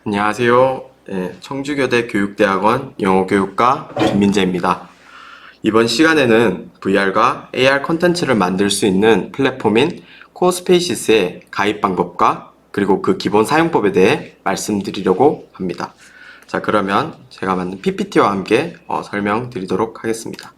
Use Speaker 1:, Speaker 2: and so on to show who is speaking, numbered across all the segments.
Speaker 1: 안녕하세요. 청주교대 교육대학원 영어교육과 김민재입니다. 이번 시간에는 VR과 AR 콘텐츠를 만들 수 있는 플랫폼인 코스페이시스의 가입 방법과 그리고 그 기본 사용법에 대해 말씀드리려고 합니다. 자, 그러면 제가 만든 PPT와 함께 설명드리도록 하겠습니다.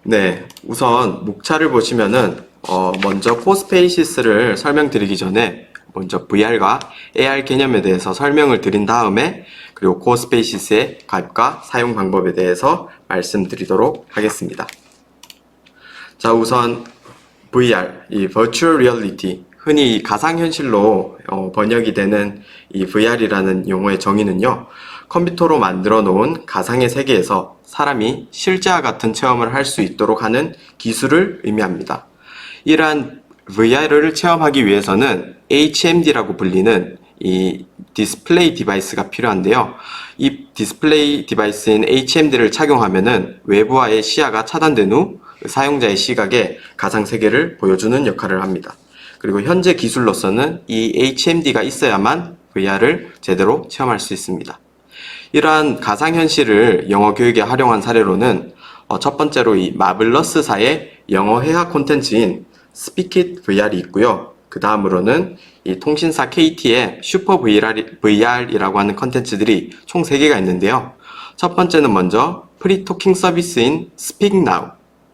Speaker 1: 네, 우선 목차를 보시면은 먼저 코스페이시스를 설명드리기 전에 먼저 VR과 AR 개념에 대해서 설명을 드린 다음에 그리고 코스페이시스의 가입과 사용 방법에 대해서 말씀드리도록 하겠습니다. 자, 우선 VR, 이 Virtual Reality, 흔히 가상현실로 번역이 되는 이 VR이라는 용어의 정의는요, 컴퓨터로 만들어 놓은 가상의 세계에서 사람이 실제와 같은 체험을 할 수 있도록 하는 기술을 의미합니다. 이러한 VR을 체험하기 위해서는 HMD라고 불리는 이 디스플레이 디바이스가 필요한데요. 이 디스플레이 디바이스인 HMD를 착용하면은 외부와의 시야가 차단된 후 사용자의 시각에 가상세계를 보여주는 역할을 합니다. 그리고 현재 기술로서는 이 HMD가 있어야만 VR을 제대로 체험할 수 있습니다. 이러한 가상현실을 영어 교육에 활용한 사례로는 첫 번째로 이 마블러스사의 영어 회화 콘텐츠인 스피킷 VR이 있고요. 그 다음으로는 이 통신사 KT의 슈퍼 VR이라고 하는 콘텐츠들이 총 3개가 있는데요. 첫 번째는 먼저 프리토킹 서비스인 Speak Now,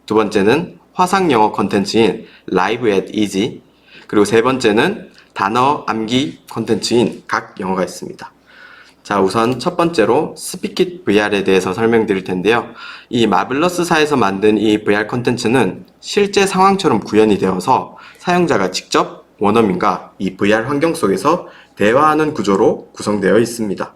Speaker 1: 두 번째는 화상 영어 콘텐츠인 Live at Easy, 그리고 세 번째는 단어 암기 콘텐츠인 각 영어가 있습니다. 자, 우선 첫 번째로 스피킷 VR에 대해서 설명드릴 텐데요. 이 마블러스사에서 만든 이 VR 콘텐츠는 실제 상황처럼 구현이 되어서 사용자가 직접 원어민과 이 VR 환경 속에서 대화하는 구조로 구성되어 있습니다.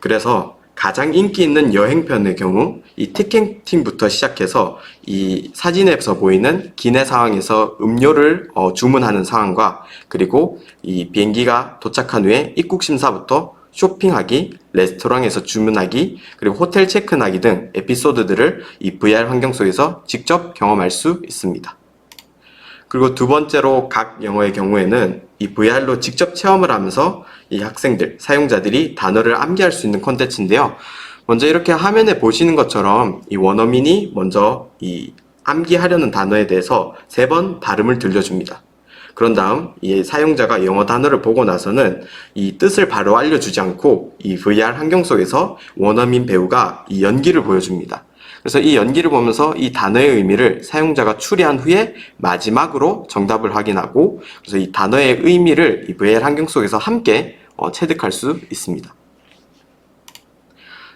Speaker 1: 그래서 가장 인기 있는 여행편의 경우 이 티켓팅부터 시작해서 이 사진에서 보이는 기내 상황에서 음료를 주문하는 상황과 그리고 이 비행기가 도착한 후에 입국 심사부터 쇼핑하기, 레스토랑에서 주문하기, 그리고 호텔 체크인하기 등 에피소드들을 이 VR 환경 속에서 직접 경험할 수 있습니다. 그리고 두 번째로 각 영어의 경우에는 이 VR로 직접 체험을 하면서 이 학생들, 사용자들이 단어를 암기할 수 있는 콘텐츠인데요. 먼저 이렇게 화면에 보시는 것처럼 이 원어민이 먼저 이 암기하려는 단어에 대해서 3번 발음을 들려줍니다. 그런 다음 이 사용자가 영어 단어를 보고 나서는 이 뜻을 바로 알려주지 않고 이 VR 환경 속에서 원어민 배우가 이 연기를 보여줍니다. 그래서 이 연기를 보면서 이 단어의 의미를 사용자가 추리한 후에 마지막으로 정답을 확인하고 그래서 이 단어의 의미를 이 VR 환경 속에서 함께 체득할 수 있습니다.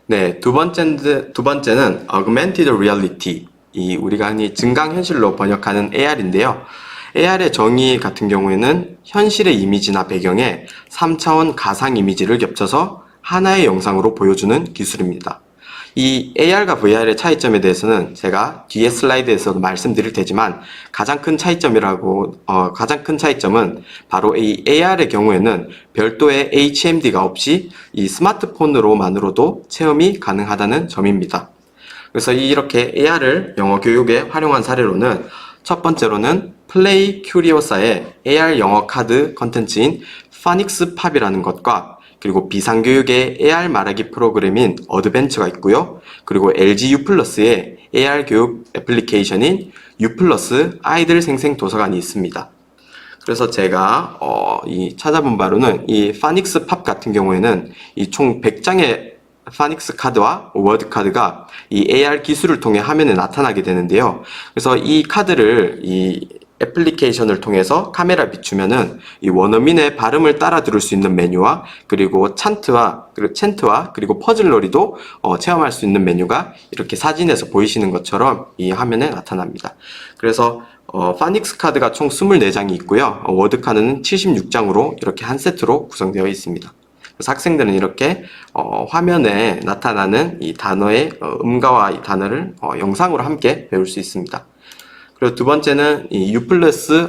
Speaker 1: 네, 두 번째는 Augmented Reality, 이 우리가 흔히 증강현실로 번역하는 AR인데요. AR의 정의 같은 경우에는 현실의 이미지나 배경에 3차원 가상 이미지를 겹쳐서 하나의 영상으로 보여주는 기술입니다. 이 AR과 VR의 차이점에 대해서는 제가 뒤에 슬라이드에서도 말씀드릴 테지만 가장 큰 차이점은 바로 이 AR의 경우에는 별도의 HMD가 없이 이 스마트폰으로만으로도 체험이 가능하다는 점입니다. 그래서 이렇게 AR을 영어 교육에 활용한 사례로는 첫 번째로는 플레이 큐리오사의 AR 영어 카드 컨텐츠인 파닉스 팝이라는 것과 그리고 비상교육의 AR 말하기 프로그램인 어드벤처가 있고요. 그리고 LG U+의 AR 교육 애플리케이션인 U+ 아이들 생생 도서관이 있습니다. 그래서 제가 찾아본 바로는 이 파닉스 팝 같은 경우에는 이 총 100장의 파닉스 카드와 워드 카드가 이 AR 기술을 통해 화면에 나타나게 되는데요. 그래서 이 카드를 이 애플리케이션을 통해서 카메라 비추면은 이 원어민의 발음을 따라 들을 수 있는 메뉴와 그리고 챈트와 그리고 퍼즐놀이도 체험할 수 있는 메뉴가 이렇게 사진에서 보이시는 것처럼 이 화면에 나타납니다. 그래서 파닉스 카드가 총 24장이 있고요. 워드 카드는 76장으로 이렇게 한 세트로 구성되어 있습니다. 그래서 학생들은 이렇게 화면에 나타나는 이 단어의 음가와 이 단어를 영상으로 함께 배울 수 있습니다. 그리고 두 번째는 이 U+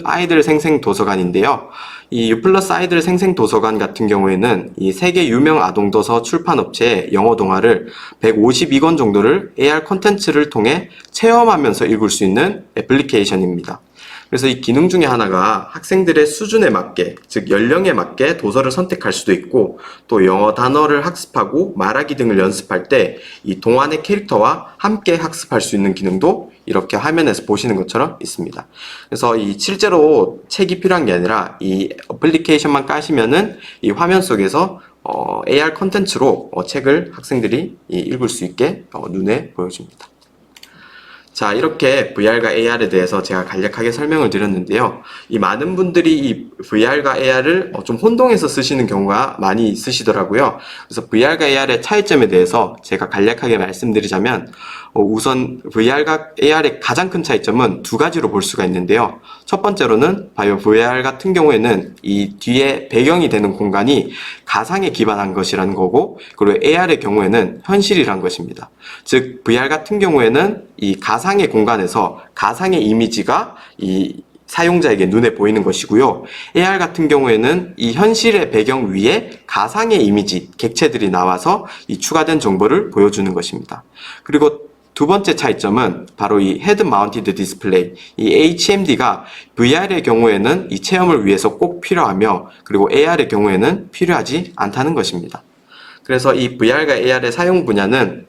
Speaker 1: 아이들 생생 도서관인데요. 이 U+ 아이들 생생 도서관 같은 경우에는 이 세계 유명 아동도서 출판업체의 영어 동화를 152권 정도를 AR 콘텐츠를 통해 체험하면서 읽을 수 있는 애플리케이션입니다. 그래서 이 기능 중에 하나가 학생들의 수준에 맞게, 즉 연령에 맞게 도서를 선택할 수도 있고, 또 영어 단어를 학습하고 말하기 등을 연습할 때 이 동안의 캐릭터와 함께 학습할 수 있는 기능도 이렇게 화면에서 보시는 것처럼 있습니다. 그래서 이 실제로 책이 필요한 게 아니라 이 어플리케이션만 까시면은 이 화면 속에서 AR 컨텐츠로 책을 학생들이 읽을 수 있게 눈에 보여줍니다. 자, 이렇게 VR과 AR에 대해서 제가 간략하게 설명을 드렸는데요. 이 많은 분들이 이 VR과 AR을 좀 혼동해서 쓰시는 경우가 많이 있으시더라고요. 그래서 VR과 AR의 차이점에 대해서 제가 간략하게 말씀드리자면, 우선 VR과 AR의 가장 큰 차이점은 두 가지로 볼 수가 있는데요. 첫 번째로는 바이오 VR 같은 경우에는 이 뒤에 배경이 되는 공간이 가상에 기반한 것이라는 거고, 그리고 AR의 경우에는 현실이란 것입니다. 즉 VR 같은 경우에는 이 가상의 공간에서 가상의 이미지가 이 사용자에게 눈에 보이는 것이고요. AR 같은 경우에는 이 현실의 배경 위에 가상의 이미지, 객체들이 나와서 이 추가된 정보를 보여주는 것입니다. 그리고 두 번째 차이점은 바로 이 헤드 마운티드 디스플레이, 이 HMD가 VR의 경우에는 이 체험을 위해서 꼭 필요하며, 그리고 AR의 경우에는 필요하지 않다는 것입니다. 그래서 이 VR과 AR의 사용 분야는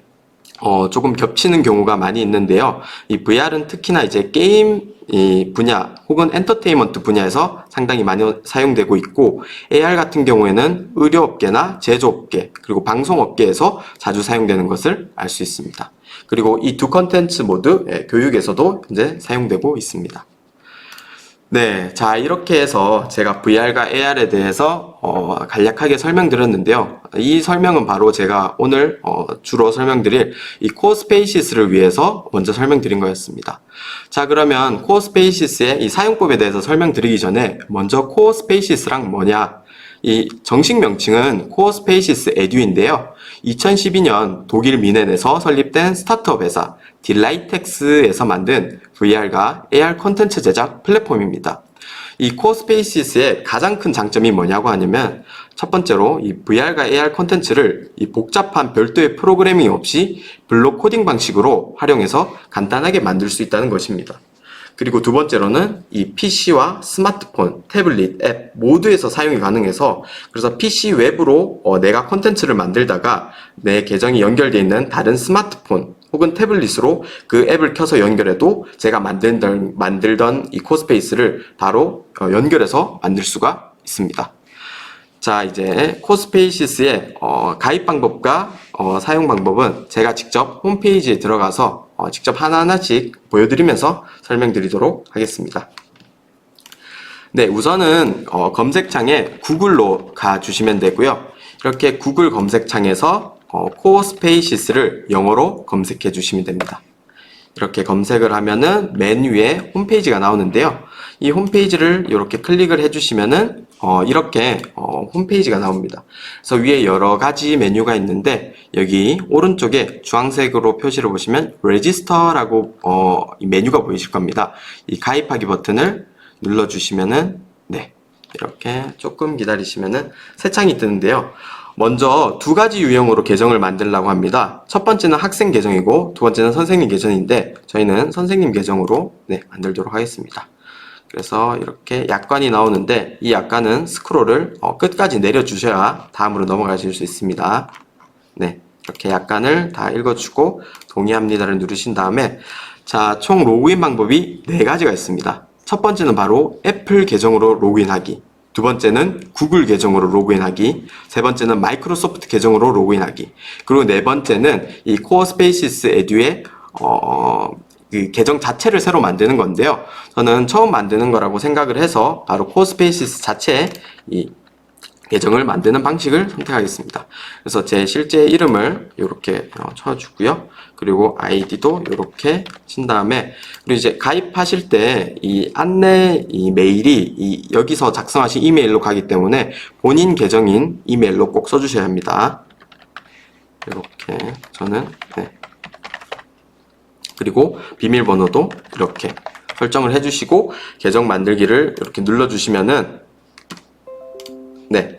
Speaker 1: 조금 겹치는 경우가 많이 있는데요. 이 VR은 특히나 이제 게임 이 분야 혹은 엔터테인먼트 분야에서 상당히 많이 사용되고 있고, AR 같은 경우에는 의료업계나 제조업계 그리고 방송업계에서 자주 사용되는 것을 알 수 있습니다. 그리고 이 두 컨텐츠 모두 교육에서도 현재 사용되고 있습니다. 네, 자 이렇게 해서 제가 VR과 AR에 대해서 간략하게 설명드렸는데요. 이 설명은 바로 제가 오늘 주로 설명드릴 이 코어 스페이시스를 위해서 먼저 설명드린 거였습니다. 자, 그러면 코어 스페이시스의 이 사용법에 대해서 설명드리기 전에 먼저 코어 스페이시스랑 뭐냐, 이 정식 명칭은 코어 스페이시스 에듀인데요. 2012년 독일 미넨에서 설립된 스타트업 회사 딜라이텍스에서 만든 VR과 AR 콘텐츠 제작 플랫폼입니다. 이 코어 스페이시스의 가장 큰 장점이 뭐냐고 하냐면, 첫 번째로 이 VR과 AR 콘텐츠를 이 복잡한 별도의 프로그래밍 없이 블록 코딩 방식으로 활용해서 간단하게 만들 수 있다는 것입니다. 그리고 두 번째로는 이 PC와 스마트폰, 태블릿, 앱 모두에서 사용이 가능해서, 그래서 PC 웹으로 내가 콘텐츠를 만들다가 내 계정이 연결되어 있는 다른 스마트폰 혹은 태블릿으로 그 앱을 켜서 연결해도 제가 만들던 이 코스페이스를 바로 연결해서 만들 수가 있습니다. 자, 이제 코스페이시스의 가입 방법과 사용 방법은 제가 직접 홈페이지에 들어가서 직접 하나하나씩 보여드리면서 설명드리도록 하겠습니다. 네, 우선은 검색창에 구글로 가주시면 되고요. 이렇게 구글 검색창에서 코어스페이시스를 영어로 검색해 주시면 됩니다. 이렇게 검색을 하면은 맨 위에 홈페이지가 나오는데요. 이 홈페이지를 이렇게 클릭을 해주시면은 이렇게 홈페이지가 나옵니다. 그래서 위에 여러 가지 메뉴가 있는데, 여기 오른쪽에 주황색으로 표시를 보시면 레지스터라고 이 메뉴가 보이실 겁니다. 이 가입하기 버튼을 눌러주시면은 네, 이렇게 조금 기다리시면은 새 창이 뜨는데요. 먼저 두 가지 유형으로 계정을 만들려고 합니다. 첫 번째는 학생 계정이고 두 번째는 선생님 계정인데, 저희는 선생님 계정으로 만들도록 하겠습니다. 그래서 이렇게 약관이 나오는데, 이 약관은 스크롤을 끝까지 내려주셔야 다음으로 넘어가실 수 있습니다. 네, 이렇게 약관을 다 읽어주고 동의합니다를 누르신 다음에, 자, 총 로그인 방법이 네 가지가 있습니다. 첫 번째는 바로 애플 계정으로 로그인하기, 두 번째는 구글 계정으로 로그인하기, 세 번째는 마이크로소프트 계정으로 로그인하기, 그리고 네 번째는 이 코어 스페이시스 에듀의 그 계정 자체를 새로 만드는 건데요. 저는 처음 만드는 거라고 생각을 해서 바로 코어 스페이시스 자체에 이 계정을 만드는 방식을 선택하겠습니다. 그래서 제 실제 이름을 이렇게 쳐주고요. 그리고 아이디도 이렇게 친 다음에, 그리고 이제 가입하실 때 이 안내 이 메일이 여기서 작성하신 이메일로 가기 때문에 본인 계정인 이메일로 꼭 써주셔야 합니다. 이렇게 저는 그리고 비밀번호도 이렇게 설정을 해주시고 계정 만들기를 이렇게 눌러주시면은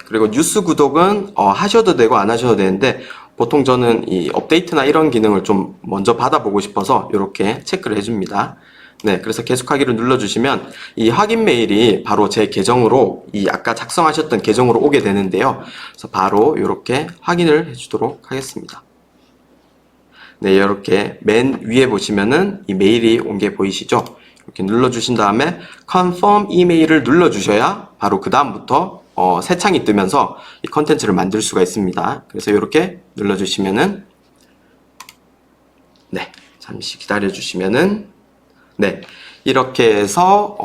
Speaker 1: 그리고 뉴스 구독은 하셔도 되고 안 하셔도 되는데, 보통 저는 이 업데이트나 이런 기능을 좀 먼저 받아보고 싶어서 이렇게 체크를 해줍니다. 네, 그래서 계속하기를 눌러주시면 이 확인 메일이 바로 제 계정으로 이 아까 작성하셨던 계정으로 오게 되는데요. 그래서 바로 이렇게 확인을 해주도록 하겠습니다. 네, 이렇게 맨 위에 보시면은 이 메일이 온 게 보이시죠? 이렇게 눌러주신 다음에 confirm 이메일을 눌러주셔야 바로 그 다음부터 새 창이 뜨면서 이 컨텐츠를 만들 수가 있습니다. 그래서 이렇게 눌러주시면은 네, 잠시 기다려주시면은 네, 이렇게 해서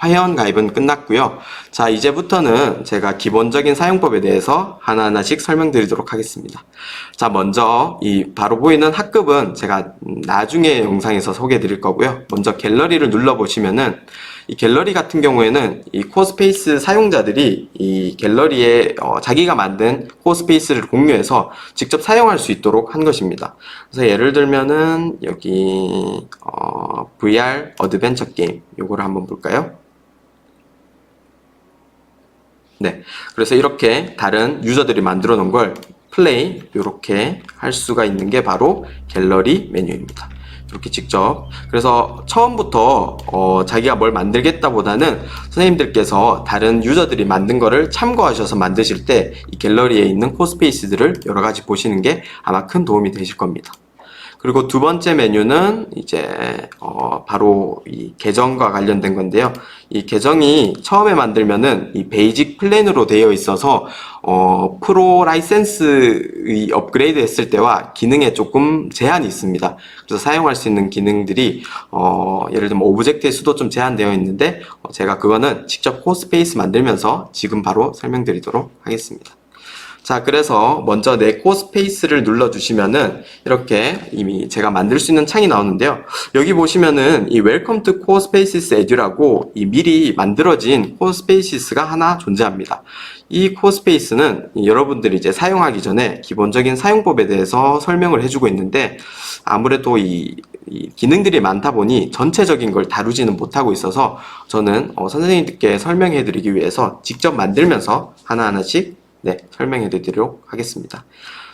Speaker 1: 회원 가입은 끝났고요. 자, 이제부터는 제가 기본적인 사용법에 대해서 하나하나씩 설명드리도록 하겠습니다. 자, 먼저 이 바로 보이는 학급은 제가 나중에 영상에서 소개해 드릴 거고요. 먼저 갤러리를 눌러 보시면은 이 갤러리 같은 경우에는 이 코어스페이스 사용자들이 이 갤러리에 자기가 만든 코어스페이스를 공유해서 직접 사용할 수 있도록 한 것입니다. 그래서 예를 들면은 여기 VR 어드벤처 게임 요거를 한번 볼까요? 네, 그래서 이렇게 다른 유저들이 만들어 놓은 걸 플레이 이렇게 할 수가 있는 게 바로 갤러리 메뉴입니다. 이렇게 직접, 그래서 처음부터 자기가 뭘 만들겠다 보다는 선생님들께서 다른 유저들이 만든 거를 참고하셔서 만드실 때 이 갤러리에 있는 코스페이스들을 여러 가지 보시는 게 아마 큰 도움이 되실 겁니다. 그리고 두 번째 메뉴는 이제 바로 이 계정과 관련된 건데요. 이 계정이 처음에 만들면은 이 베이직 플랜으로 되어 있어서 프로 라이센스 업그레이드 했을 때와 기능에 조금 제한이 있습니다. 그래서 사용할 수 있는 기능들이 예를 들면 오브젝트의 수도 좀 제한되어 있는데 제가 그거는 직접 코스페이스 만들면서 지금 바로 설명드리도록 하겠습니다. 자, 그래서 먼저 내 코스페이스를 눌러주시면은 이렇게 이미 제가 만들 수 있는 창이 나오는데요. 여기 보시면은 이 Welcome to CoreSpaces Edu라고 이 미리 만들어진 코스페이스가 하나 존재합니다. 이 코스페이스는 여러분들이 이제 사용하기 전에 기본적인 사용법에 대해서 설명을 해주고 있는데 아무래도 이 기능들이 많다 보니 전체적인 걸 다루지는 못하고 있어서 저는 선생님들께 설명해 드리기 위해서 직접 만들면서 하나하나씩 네, 설명해 드리도록 하겠습니다.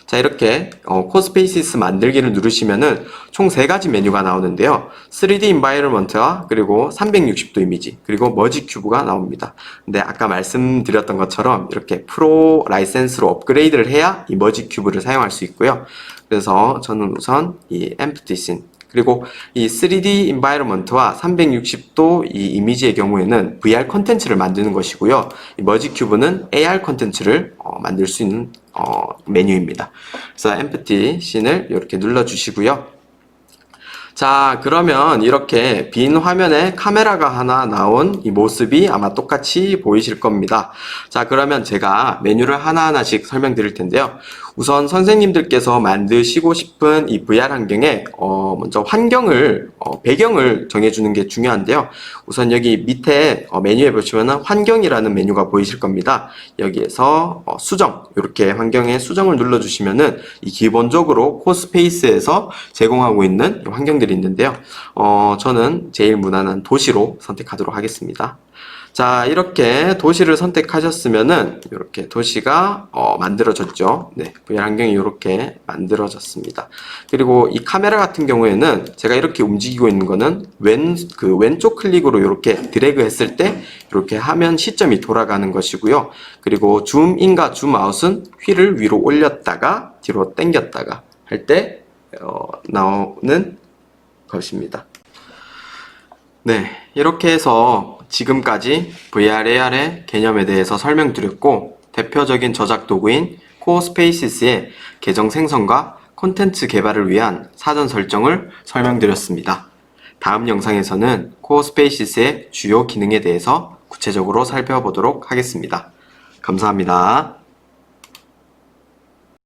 Speaker 1: 자, 이렇게 코스페이시스 만들기를 누르시면은 총 3가지 메뉴가 나오는데요. 3D environment와 그리고 360도 이미지 그리고 머지 큐브가 나옵니다. 근데 아까 말씀드렸던 것처럼 이렇게 프로 라이센스로 업그레이드를 해야 이 머지 큐브를 사용할 수 있고요. 그래서 저는 우선 이 empty scene 그리고 이 3D environment와 360도 이 이미지의 경우에는 VR 컨텐츠를 만드는 것이고요. 이 머지 큐브는 AR 컨텐츠를 만들 수 있는 메뉴입니다. 그래서 empty scene을 이렇게 눌러주시고요. 자, 그러면 이렇게 빈 화면에 카메라가 하나 나온 이 모습이 아마 똑같이 보이실 겁니다. 자, 그러면 제가 메뉴를 하나하나씩 설명드릴 텐데요. 우선 선생님들께서 만드시고 싶은 이 VR 환경에 먼저 환경을 배경을 정해주는 게 중요한데요. 우선 여기 밑에 메뉴에 보시면 환경이라는 메뉴가 보이실 겁니다. 여기에서 수정 이렇게 환경에 수정을 눌러주시면은 이 기본적으로 코스페이스에서 제공하고 있는 환경들이 있는데요. 저는 제일 무난한 도시로 선택하도록 하겠습니다. 자, 이렇게 도시를 선택하셨으면은 이렇게 도시가 만들어졌죠. 네, VR 환경이 이렇게 만들어졌습니다. 그리고 이 카메라 같은 경우에는 제가 이렇게 움직이고 있는 거는 왼쪽 클릭으로 이렇게 드래그 했을 때 이렇게 화면 시점이 돌아가는 것이고요. 그리고 줌인과 줌아웃은 휠을 위로 올렸다가 뒤로 당겼다가 할 때 나오는 것입니다. 네, 이렇게 해서 지금까지 VR, AR의 개념에 대해서 설명드렸고 대표적인 저작 도구인 코어스페이시스의 계정 생성과 콘텐츠 개발을 위한 사전 설정을 설명드렸습니다. 다음 영상에서는 코어스페이시스의 주요 기능에 대해서 구체적으로 살펴보도록 하겠습니다. 감사합니다.